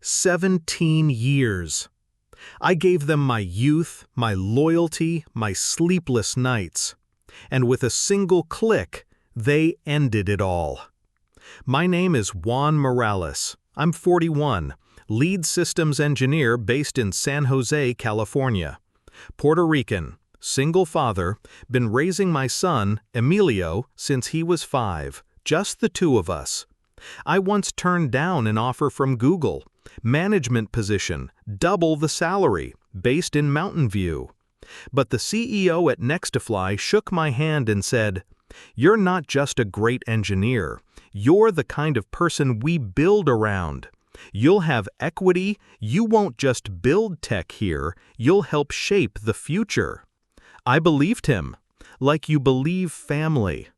17 years. I gave them my youth, my loyalty, my sleepless nights. And with a single click, they ended it all. My name is Juan Morales. I'm 41, lead systems engineer based in San Jose, California. Puerto Rican, single father, been raising my son, Emilio, since he was 5, just the two of us. I once turned down an offer from Google, management position, double the salary, based in Mountain View. But the CEO at Nextify shook my hand and said, "You're not just a great engineer, you're the kind of person we build around. You'll have equity, you won't just build tech here, you'll help shape the future." I believed him, like you believe family.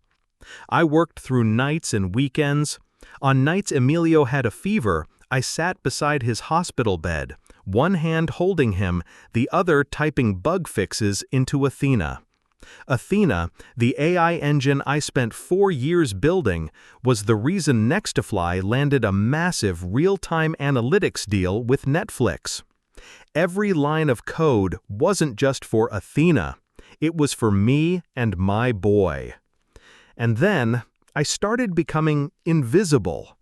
I worked through nights and weekends. On nights Emilio had a fever, I sat beside his hospital bed, one hand holding him, the other typing bug fixes into Athena. Athena, the AI engine I spent 4 years building, was the reason Nextify landed a massive real-time analytics deal with Netflix. Every line of code wasn't just for Athena, it was for me and my boy. And then, I started becoming invisible.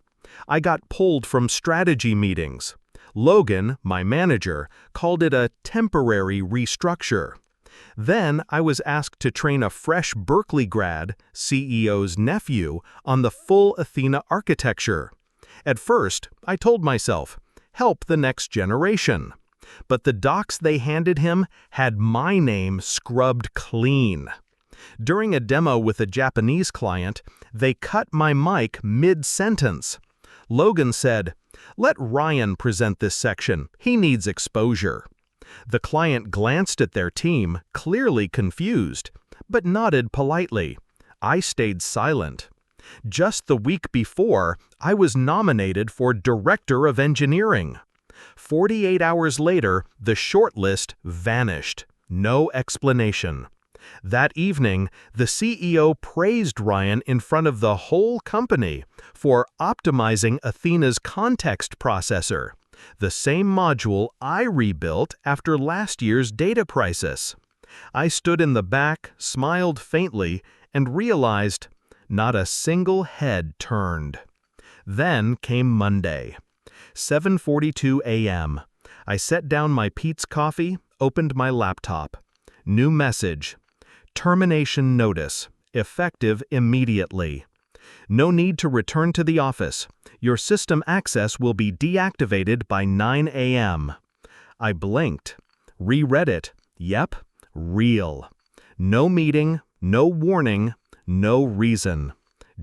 I got pulled from strategy meetings. Logan, my manager, called it a temporary restructure. Then I was asked to train a fresh Berkeley grad, CEO's nephew, on the full Athena architecture. At first, I told myself, help the next generation. But the docs they handed him had my name scrubbed clean. During a demo with a Japanese client, they cut my mic mid-sentence. Logan said, "Let Ryan present this section, he needs exposure." The client glanced at their team, clearly confused, but nodded politely. I stayed silent. Just the week before, I was nominated for Director of Engineering. 48 hours later, the shortlist vanished. No explanation. That evening, the CEO praised Ryan in front of the whole company for optimizing Athena's context processor, the same module I rebuilt after last year's data crisis. I stood in the back, smiled faintly, and realized not a single head turned. Then came Monday. 7:42 a.m. I set down my Peet's coffee, opened my laptop. New message. Termination notice. Effective immediately. No need to return to the office. Your system access will be deactivated by 9 a.m. I blinked. Reread it. Yep, real. No meeting, no warning, no reason.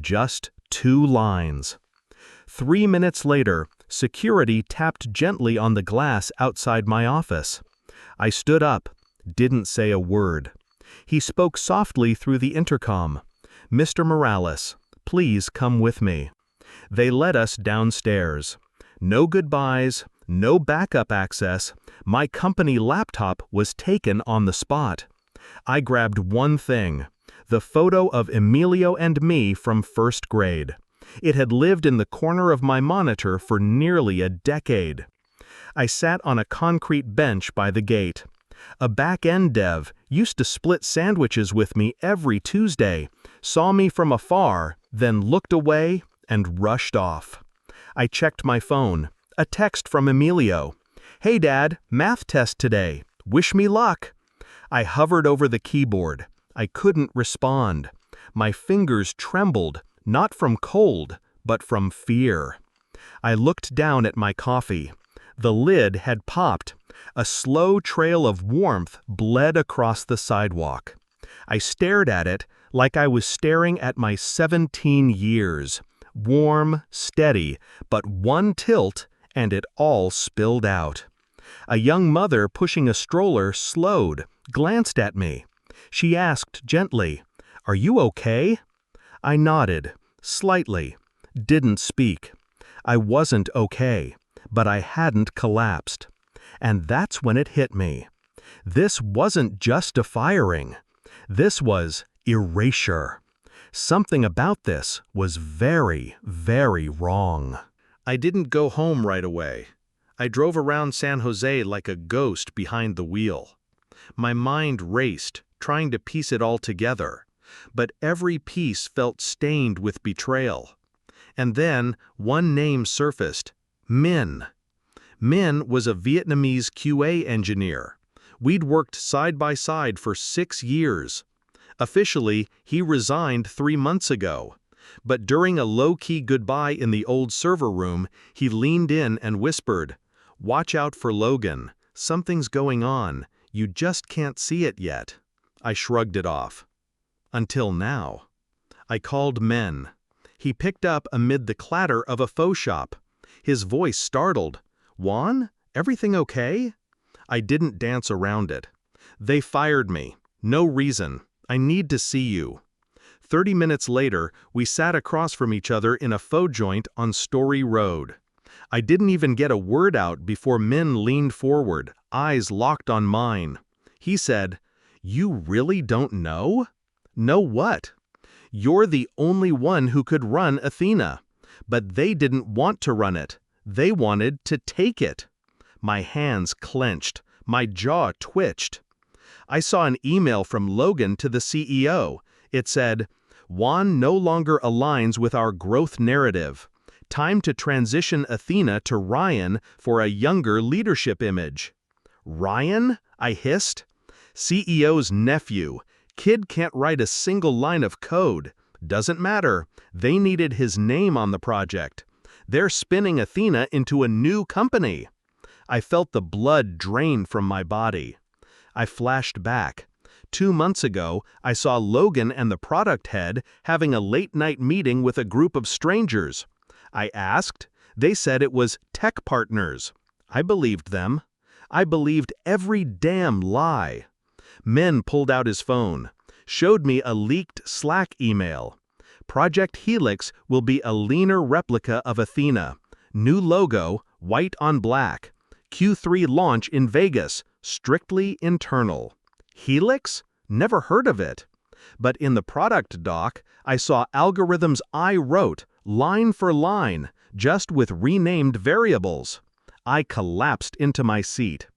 Just 2 lines. 3 minutes later, security tapped gently on the glass outside my office. I stood up, didn't say a word. He spoke softly through the intercom. "Mr. Morales, please come with me." They led us downstairs. No goodbyes, no backup access. My company laptop was taken on the spot. I grabbed one thing, the photo of Emilio and me from first grade. It had lived in the corner of my monitor for nearly a decade. I sat on a concrete bench by the gate. A back-end dev used to split sandwiches with me every Tuesday, saw me from afar, then looked away and rushed off. I checked my phone. A text from Emilio. "Hey Dad, math test today. Wish me luck." I hovered over the keyboard. I couldn't respond. My fingers trembled, not from cold, but from fear. I looked down at my coffee. The lid had popped. A slow trail of warmth bled across the sidewalk. I stared at it like I was staring at my 17 years. Warm, steady, but one tilt, and it all spilled out. A young mother pushing a stroller slowed, glanced at me. She asked gently, "Are you okay?" I nodded, slightly, didn't speak. I wasn't okay, but I hadn't collapsed. And that's when it hit me. This wasn't just a firing. This was erasure. Something about this was very, very wrong. I didn't go home right away. I drove around San Jose like a ghost behind the wheel. My mind raced, trying to piece it all together, but every piece felt stained with betrayal. And then one name surfaced: Min. Min was a Vietnamese QA engineer. We'd worked side by side for 6 years. Officially, he resigned 3 months ago. But during a low-key goodbye in the old server room, he leaned in and whispered, "Watch out for Logan. Something's going on. You just can't see it yet." I shrugged it off. Until now. I called Men. He picked up amid the clatter of a faux shop. His voice startled. "Juan, everything okay?" I didn't dance around it. "They fired me. No reason. I need to see you." 30 minutes later, we sat across from each other in a faux joint on Story Road. I didn't even get a word out before Min leaned forward, eyes locked on mine. He said, "You really don't know?" "Know what?" "You're the only one who could run Athena. But they didn't want to run it. They wanted to take it." My hands clenched. My jaw twitched. I saw an email from Logan to the CEO. It said, "Juan no longer aligns with our growth narrative. Time to transition Athena to Ryan for a younger leadership image." "Ryan?" I hissed. "CEO's nephew. Kid can't write a single line of code. Doesn't matter. They needed his name on the project. They're spinning Athena into a new company." I felt the blood drain from my body. I flashed back. 2 months ago, I saw Logan and the product head having a late-night meeting with a group of strangers. I asked. They said it was tech partners. I believed them. I believed every damn lie. Men pulled out his phone, showed me a leaked Slack email. "Project Helix will be a leaner replica of Athena. New logo, white on black. Q3 launch in Vegas, strictly internal." Helix? Never heard of it. But in the product doc, I saw algorithms I wrote, line for line, just with renamed variables. I collapsed into my seat.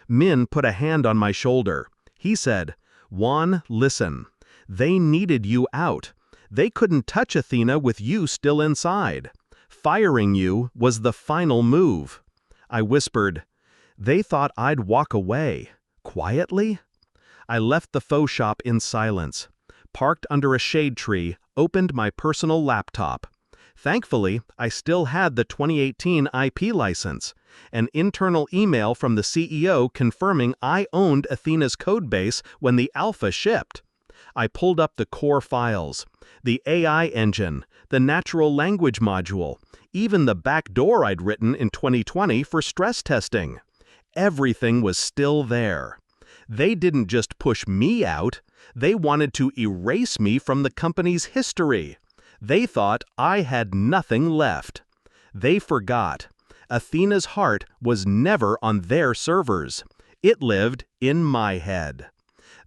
Min put a hand on my shoulder. He said, "Juan, listen. They needed you out. They couldn't touch Athena with you still inside. Firing you was the final move." I whispered, "They thought I'd walk away. Quietly?" I left the faux shop in silence, parked under a shade tree, opened my personal laptop. Thankfully, I still had the 2018 IP license, an internal email from the CEO confirming I owned Athena's codebase when the alpha shipped. I pulled up the core files, the AI engine, the natural language module, even the backdoor I'd written in 2020 for stress testing. Everything was still there. They didn't just push me out, they wanted to erase me from the company's history. They thought I had nothing left. They forgot. Athena's heart was never on their servers. It lived in my head.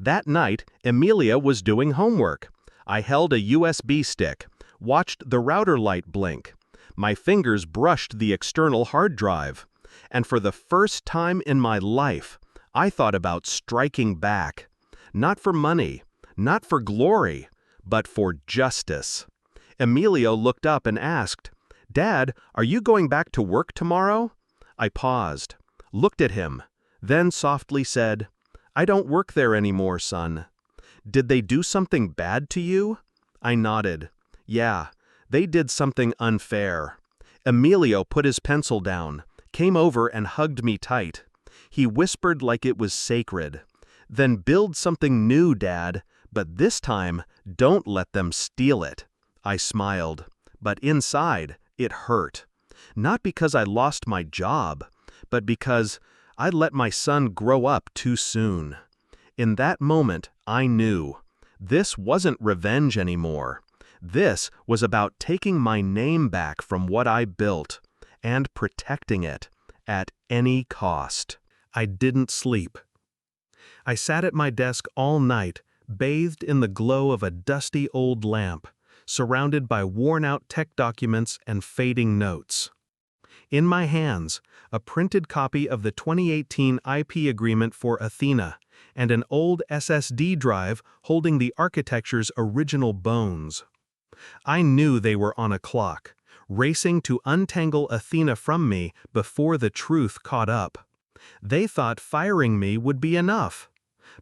That night, Emilia was doing homework. I held a USB stick, watched the router light blink. My fingers brushed the external hard drive. And for the first time in my life, I thought about striking back. Not for money, not for glory, but for justice. Emilio looked up and asked, "Dad, are you going back to work tomorrow?" I paused, looked at him, then softly said, "I don't work there anymore, son." "Did they do something bad to you?" I nodded. "Yeah, they did something unfair." Emilio put his pencil down, came over and hugged me tight. He whispered like it was sacred. "Then build something new, Dad, but this time, don't let them steal it." I smiled, but inside, it hurt. Not because I lost my job, but because I let my son grow up too soon. In that moment, I knew. This wasn't revenge anymore. This was about taking my name back from what I built, and protecting it, at any cost. I didn't sleep. I sat at my desk all night, bathed in the glow of a dusty old lamp, surrounded by worn-out tech documents and fading notes. In my hands, a printed copy of the 2018 IP agreement for Athena, and an old SSD drive holding the architecture's original bones. I knew they were on a clock, racing to untangle Athena from me before the truth caught up. They thought firing me would be enough.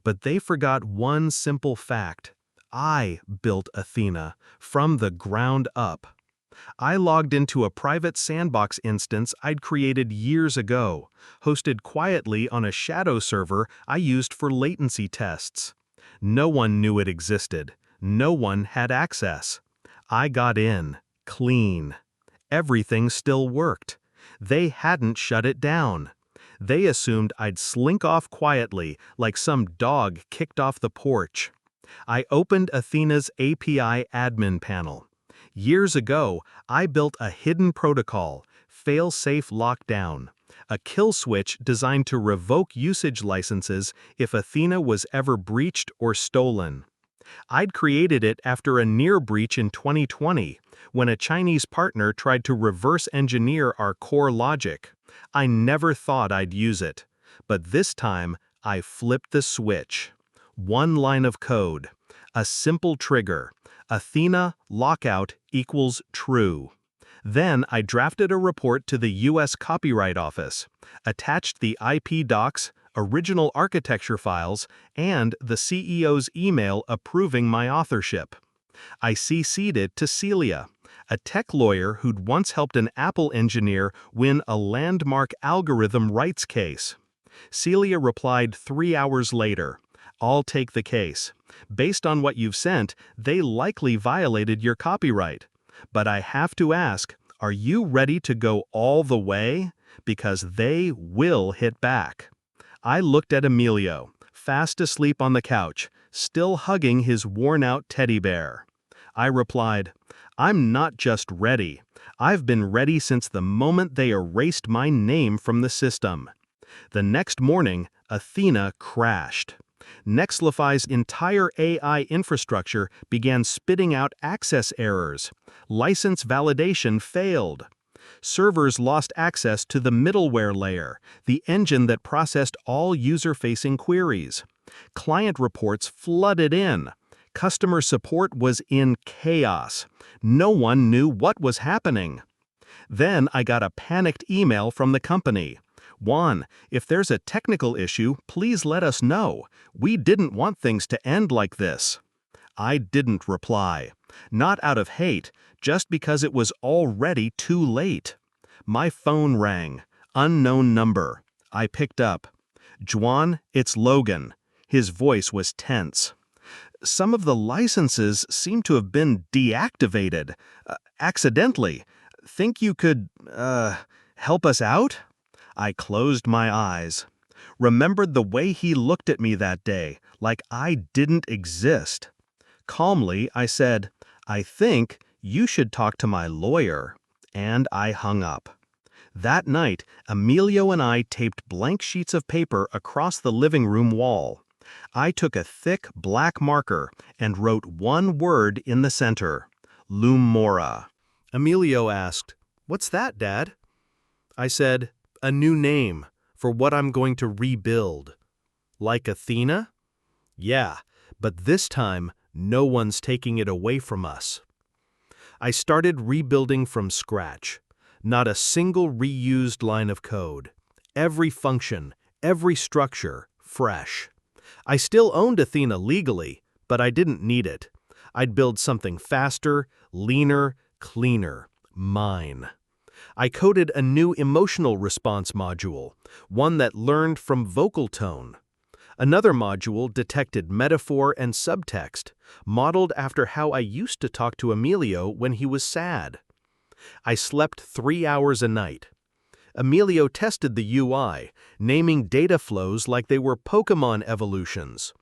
But they forgot one simple fact. I built Athena from the ground up. I logged into a private sandbox instance I'd created years ago, hosted quietly on a shadow server I used for latency tests. No one knew it existed. No one had access. I got in, clean. Everything still worked. They hadn't shut it down. They assumed I'd slink off quietly like some dog kicked off the porch. I opened Athena's API admin panel. Years ago, I built a hidden protocol, fail-safe lockdown, a kill switch designed to revoke usage licenses if Athena was ever breached or stolen. I'd created it after a near breach in 2020, when a Chinese partner tried to reverse engineer our core logic. I never thought I'd use it, but this time I flipped the switch. One line of code, a simple trigger, Athena lockout equals true. Then I drafted a report to the US Copyright Office, attached the IP docs, original architecture files, and the CEO's email approving my authorship. I CC'd it to Celia, a tech lawyer who'd once helped an Apple engineer win a landmark algorithm rights case. Celia replied 3 hours later, "I'll take the case. Based on what you've sent, they likely violated your copyright. But I have to ask, are you ready to go all the way? Because they will hit back." I looked at Emilio, fast asleep on the couch, still hugging his worn-out teddy bear. I replied, "I'm not just ready. I've been ready since the moment they erased my name from the system." The next morning, Athena crashed. Nextlify's entire AI infrastructure began spitting out access errors. License validation failed. Servers lost access to the middleware layer, the engine that processed all user-facing queries. Client reports flooded in. Customer support was in chaos. No one knew what was happening. Then I got a panicked email from the company. "Juan, if there's a technical issue, please let us know. We didn't want things to end like this." I didn't reply. Not out of hate, just because it was already too late. My phone rang. Unknown number. I picked up. "Juan, it's Logan." His voice was tense. "Some of the licenses seem to have been deactivated. Accidentally. Think you could, help us out?" I closed my eyes. Remembered the way he looked at me that day, like I didn't exist. Calmly, I said, "I think you should talk to my lawyer," and I hung up. That night, Emilio and I taped blank sheets of paper across the living room wall. I took a thick black marker and wrote one word in the center, Lumora. Emilio asked, "What's that, Dad?" I said, "A new name for what I'm going to rebuild." "Like Athena?" "Yeah, but this time, no one's taking it away from us." I started rebuilding from scratch. Not a single reused line of code. Every function, every structure, fresh. I still owned Athena legally, but I didn't need it. I'd build something faster, leaner, cleaner, mine. I coded a new emotional response module, one that learned from vocal tone. Another module detected metaphor and subtext, modeled after how I used to talk to Emilio when he was sad. I slept 3 hours a night. Emilio tested the UI, naming data flows like they were Pokemon evolutions.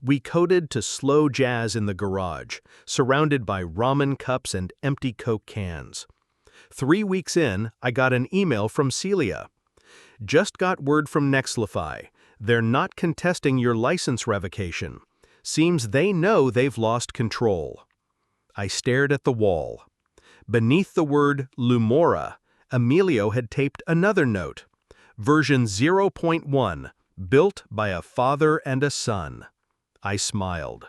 We coded to slow jazz in the garage, surrounded by ramen cups and empty Coke cans. 3 weeks in, I got an email from Celia. "Just got word from Nextlify. They're not contesting your license revocation. Seems they know they've lost control." I stared at the wall. Beneath the word Lumora, Emilio had taped another note. Version 0.1, built by a father and a son. I smiled.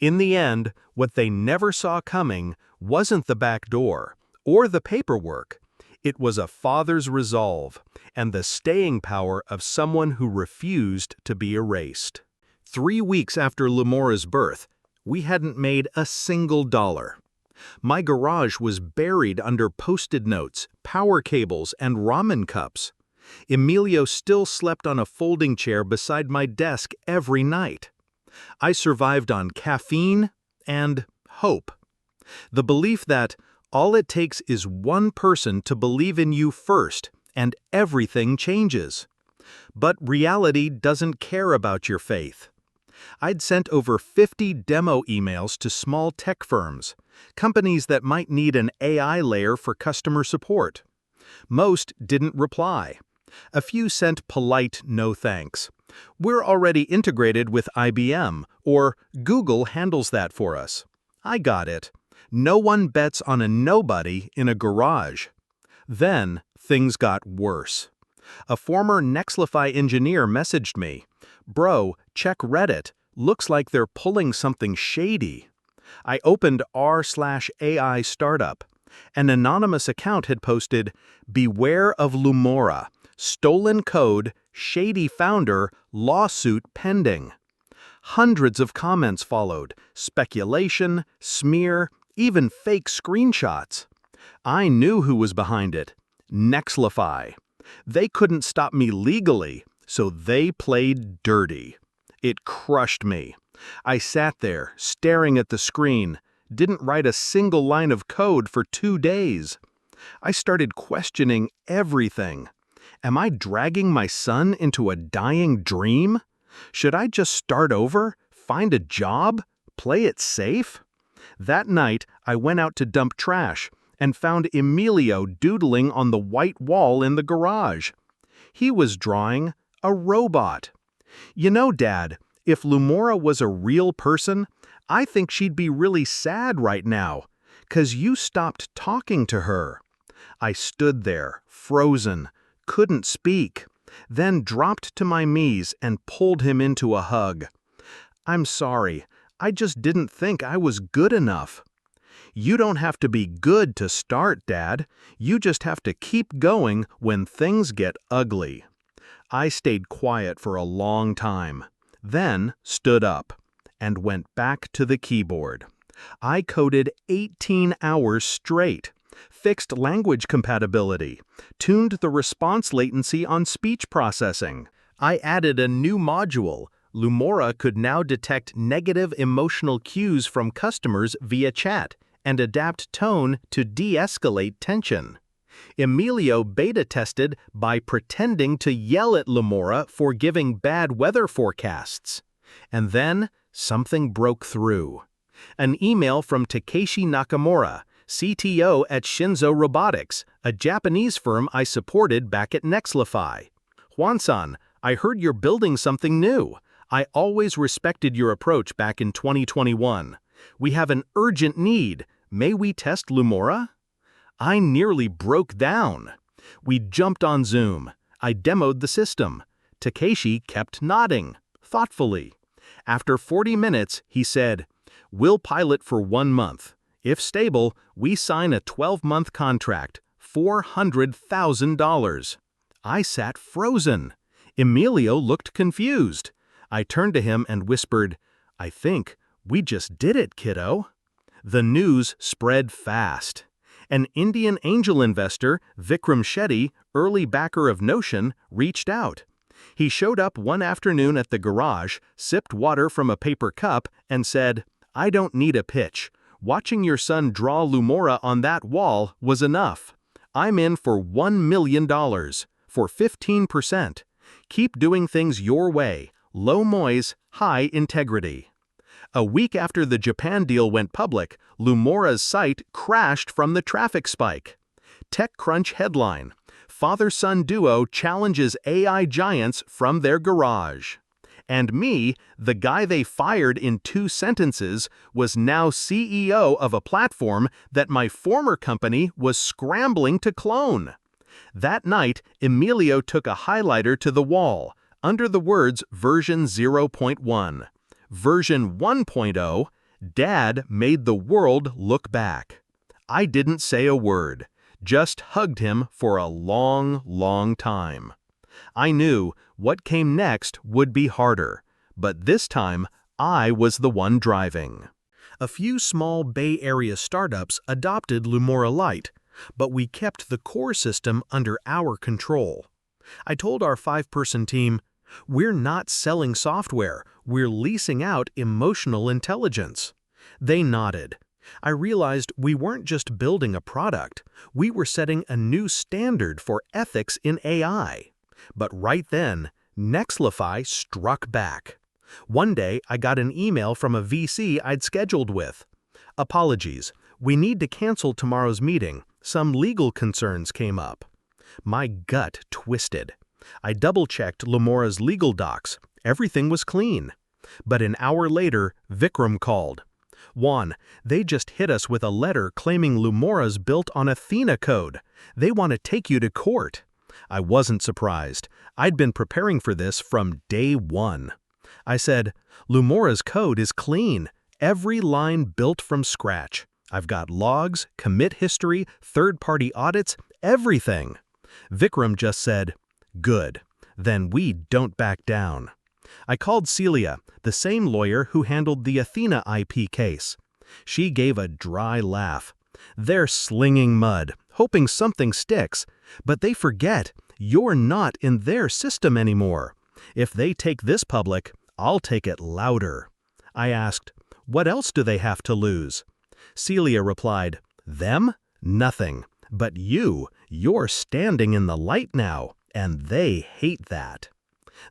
In the end, what they never saw coming wasn't the back door or the paperwork. It was a father's resolve and the staying power of someone who refused to be erased. 3 weeks after Lumora's birth, we hadn't made a single dollar. My garage was buried under Post-it notes, power cables, and ramen cups. Emilio still slept on a folding chair beside my desk every night. I survived on caffeine and hope. The belief that all it takes is one person to believe in you first, and everything changes. But reality doesn't care about your faith. I'd sent over 50 demo emails to small tech firms, companies that might need an AI layer for customer support. Most didn't reply. A few sent polite no thanks. We're already integrated with IBM, or Google handles that for us. I got it. No one bets on a nobody in a garage. Then things got worse. A former Nexlify engineer messaged me, "Bro, check Reddit. Looks like they're pulling something shady." I opened r/AI startup. An anonymous account had posted, "Beware of Lumora. Stolen code, shady founder, lawsuit pending." Hundreds of comments followed, speculation, smear, even fake screenshots. I knew who was behind it. Nexlify. They couldn't stop me legally, so they played dirty. It crushed me. I sat there, staring at the screen, didn't write a single line of code for 2 days. I started questioning everything. Am I dragging my son into a dying dream? Should I just start over, find a job, play it safe? That night, I went out to dump trash and found Emilio doodling on the white wall in the garage. He was drawing a robot. You know, Dad, if Lumora was a real person, I think she'd be really sad right now, 'cause you stopped talking to her. I stood there, frozen, couldn't speak, then dropped to my knees and pulled him into a hug. "I'm sorry, I just didn't think I was good enough." "You don't have to be good to start, Dad. You just have to keep going when things get ugly." I stayed quiet for a long time, then stood up and went back to the keyboard. I coded 18 hours straight, fixed language compatibility, tuned the response latency on speech processing. I added a new module. Lumora could now detect negative emotional cues from customers via chat and adapt tone to de-escalate tension. Emilio beta tested by pretending to yell at Lumora for giving bad weather forecasts. And then something broke through. An email from Takeshi Nakamura, CTO at Shinzo Robotics, a Japanese firm I supported back at Nexlify. "Juan-san, I heard you're building something new. I always respected your approach back in 2021. We have an urgent need. May we test Lumora?" I nearly broke down. We jumped on Zoom. I demoed the system. Takeshi kept nodding, thoughtfully. After 40 minutes, he said, "We'll pilot for 1 month. If stable, we sign a 12-month contract, $400,000. I sat frozen. Emilio looked confused. I turned to him and whispered, "I think we just did it, kiddo." The news spread fast. An Indian angel investor, Vikram Shetty, early backer of Notion, reached out. He showed up one afternoon at the garage, sipped water from a paper cup, and said, "I don't need a pitch. Watching your son draw Lumora on that wall was enough. I'm in for $1 million, for 15%. Keep doing things your way. Low noise, high integrity." A week after the Japan deal went public, Lumora's site crashed from the traffic spike. TechCrunch headline: "Father-son duo challenges AI giants from their garage." And me, the guy they fired in 2 sentences, was now CEO of a platform that my former company was scrambling to clone. That night, Emilio took a highlighter to the wall, under the words version 0.1. Version 1.0, Dad made the world look back. I didn't say a word, just hugged him for a long, long time. I knew what came next would be harder, but this time I was the one driving. A few small Bay Area startups adopted Lumora Lite, but we kept the core system under our control. I told our 5-person team, "We're not selling software, we're leasing out emotional intelligence." They nodded. I realized we weren't just building a product, we were setting a new standard for ethics in AI. But right then, Nextlify struck back. One day, I got an email from a VC I'd scheduled with. "Apologies, we need to cancel tomorrow's meeting. Some legal concerns came up." My gut twisted. I double-checked Lumora's legal docs. Everything was clean. But an hour later, Vikram called. "Juan, they just hit us with a letter claiming Lumora's built on Athena code. They want to take you to court." I wasn't surprised. I'd been preparing for this from day one. I said, "Lumora's code is clean. Every line built from scratch. I've got logs, commit history, third-party audits, everything." Vikram just said, "Good. Then we don't back down." I called Celia, the same lawyer who handled the Athena IP case. She gave a dry laugh. "They're slinging mud, hoping something sticks, but they forget you're not in their system anymore. If they take this public, I'll take it louder." I asked, "What else do they have to lose?" Celia replied, "Them? Nothing. But you're standing in the light now, and they hate that."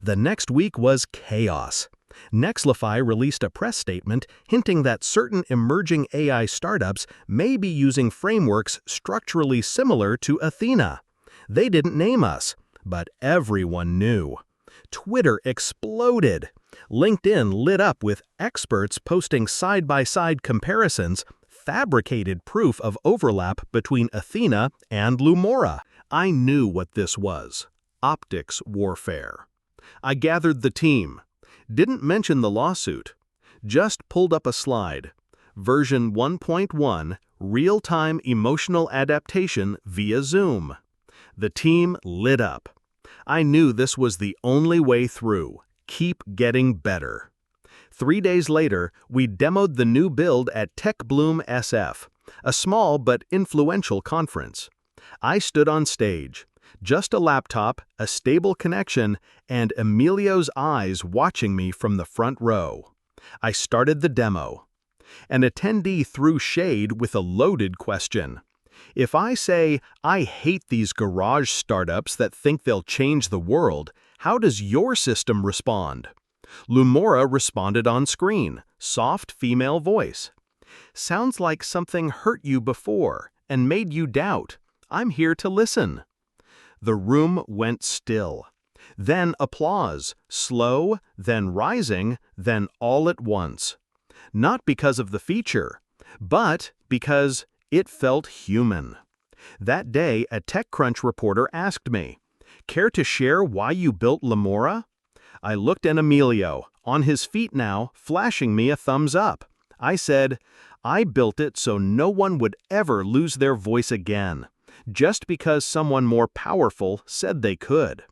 The next week was chaos. Nextlify released a press statement hinting that certain emerging AI startups may be using frameworks structurally similar to Athena. They didn't name us, but everyone knew. Twitter exploded. LinkedIn lit up with experts posting side-by-side comparisons, fabricated proof of overlap between Athena and Lumora. I knew what this was: optics warfare. I gathered the team. Didn't mention the lawsuit. Just pulled up a slide. Version 1.1, real-time emotional adaptation via Zoom. The team lit up. I knew this was the only way through. Keep getting better. 3 days later, we demoed the new build at TechBloom SF, a small but influential conference. I stood on stage. Just a laptop, a stable connection, and Emilio's eyes watching me from the front row. I started the demo. An attendee threw shade with a loaded question. If I say, "I hate these garage startups that think they'll change the world," how does your system respond? Lumora responded on screen, soft female voice. "Sounds like something hurt you before and made you doubt. I'm here to listen." The room went still. Then applause, slow, then rising, then all at once. Not because of the feature, but because it felt human. That day, a TechCrunch reporter asked me, "Care to share why you built Lumora?" I looked at Emilio, on his feet now, flashing me a thumbs up. I said, "I built it so no one would ever lose their voice again, just because someone more powerful said they could."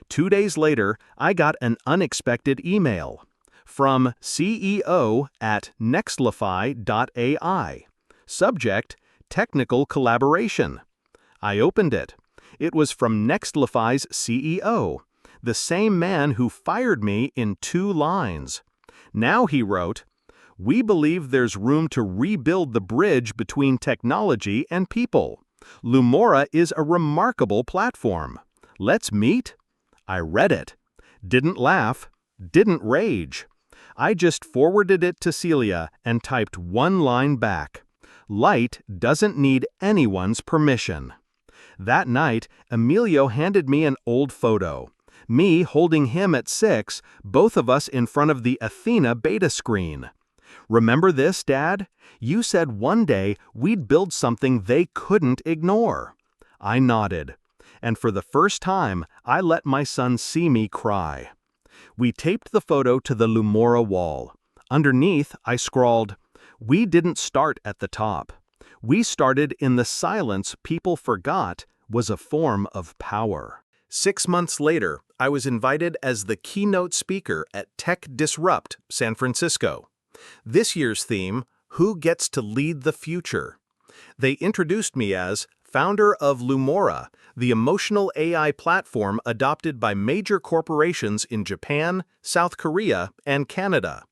2 days later, I got an unexpected email from CEO@nextlify.ai. Subject: technical collaboration. I opened it. It was from Nextlify's CEO, the same man who fired me in 2 lines. Now he wrote, "We believe there's room to rebuild the bridge between technology and people. Lumora is a remarkable platform. Let's meet?" I read it. Didn't laugh. Didn't rage. I just forwarded it to Celia and typed 1 line back. "Light doesn't need anyone's permission." That night, Emilio handed me an old photo. Me holding him at 6, both of us in front of the Athena beta screen. "Remember this, Dad? You said one day we'd build something they couldn't ignore." I nodded. and for the first time, I let my son see me cry. We taped the photo to the Lumora wall. Underneath, I scrawled, "We didn't start at the top. We started in the silence people forgot was a form of power." 6 months later, I was invited as the keynote speaker at Tech Disrupt, San Francisco. This year's theme, Who Gets to Lead the Future? They introduced me as founder of Lumora, the emotional AI platform adopted by major corporations in Japan, South Korea, and Canada.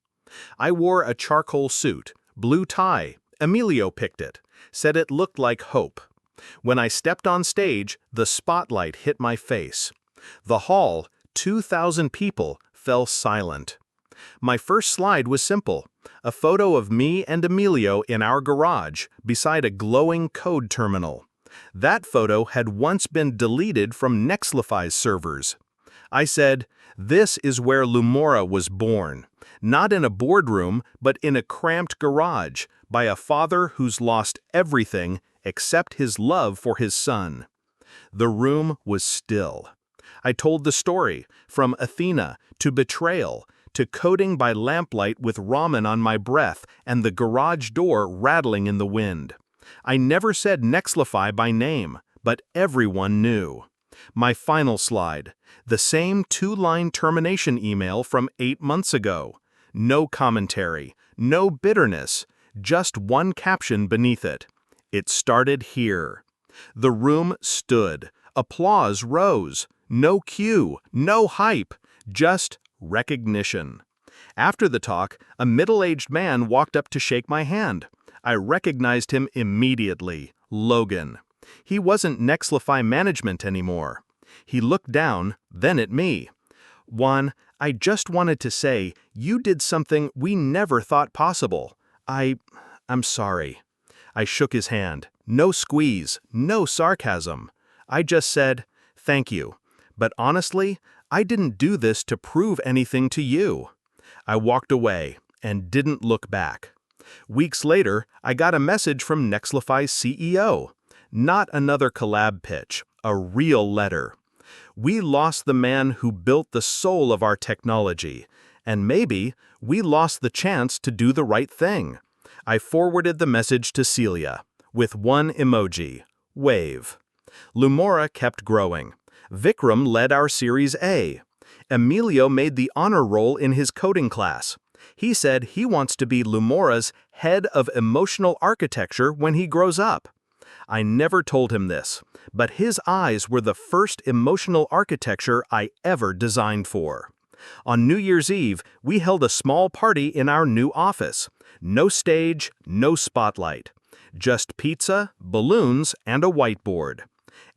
I wore a charcoal suit, blue tie. Emilio picked it, said it looked like hope. When I stepped on stage, the spotlight hit my face. The hall, 2,000 people, fell silent. My first slide was simple, a photo of me and Emilio in our garage beside a glowing code terminal. That photo had once been deleted from Nexlify's servers. I said, "This is where Lumora was born, not in a boardroom, but in a cramped garage, by a father who's lost everything except his love for his son." The room was still. I told the story, from Athena to betrayal, to coding by lamplight with ramen on my breath and the garage door rattling in the wind. I never said Nexlify by name, but everyone knew. My final slide, the same 2-line termination email from 8 months ago. No commentary, no bitterness, just one caption beneath it. It started here. The room stood. Applause rose. No cue, no hype, just recognition. After the talk, a middle-aged man walked up to shake my hand. I recognized him immediately, Logan. He wasn't Nexlify management anymore. He looked down, then at me. "Juan, I just wanted to say, you did something we never thought possible. I'm sorry." I shook his hand. No squeeze, no sarcasm. I just said, "Thank you. But honestly, I didn't do this to prove anything to you." I walked away and didn't look back. Weeks later, I got a message from Nexlify's CEO. Not another collab pitch, a real letter. "We lost the man who built the soul of our technology, and maybe we lost the chance to do the right thing." I forwarded the message to Celia, with one emoji, wave. Lumora kept growing. Vikram led our Series A. Emilio made the honor roll in his coding class. He said he wants to be Lumora's head of emotional architecture when he grows up. I never told him this, but his eyes were the first emotional architecture I ever designed for. On New Year's Eve, we held a small party in our new office. No stage, no spotlight. Just pizza, balloons, and a whiteboard.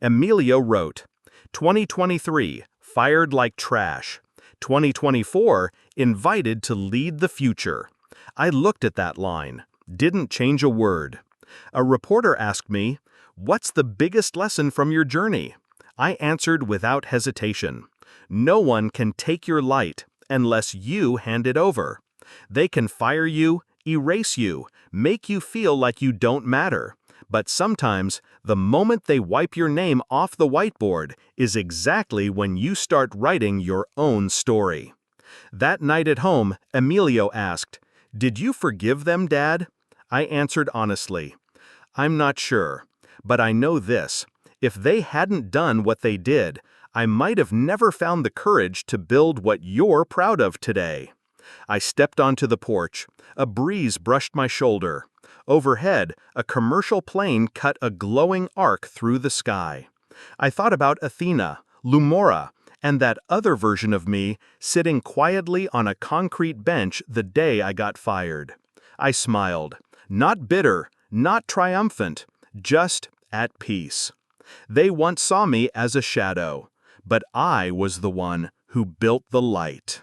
Emilio wrote, 2023, fired like trash. 2024, invited to lead the future. I looked at that line, didn't change a word. A reporter asked me, "What's the biggest lesson from your journey?" I answered without hesitation. No one can take your light unless you hand it over. They can fire you, erase you, make you feel like you don't matter. But sometimes, the moment they wipe your name off the whiteboard is exactly when you start writing your own story. That night at home, Emilio asked, "Did you forgive them, Dad?" I answered honestly, "I'm not sure, but I know this. If they hadn't done what they did, I might have never found the courage to build what you're proud of today." I stepped onto the porch. A breeze brushed my shoulder. Overhead, a commercial plane cut a glowing arc through the sky. I thought about Athena, Lumora, and that other version of me sitting quietly on a concrete bench the day I got fired. I smiled. Not bitter, not triumphant, just at peace. They once saw me as a shadow, but I was the one who built the light.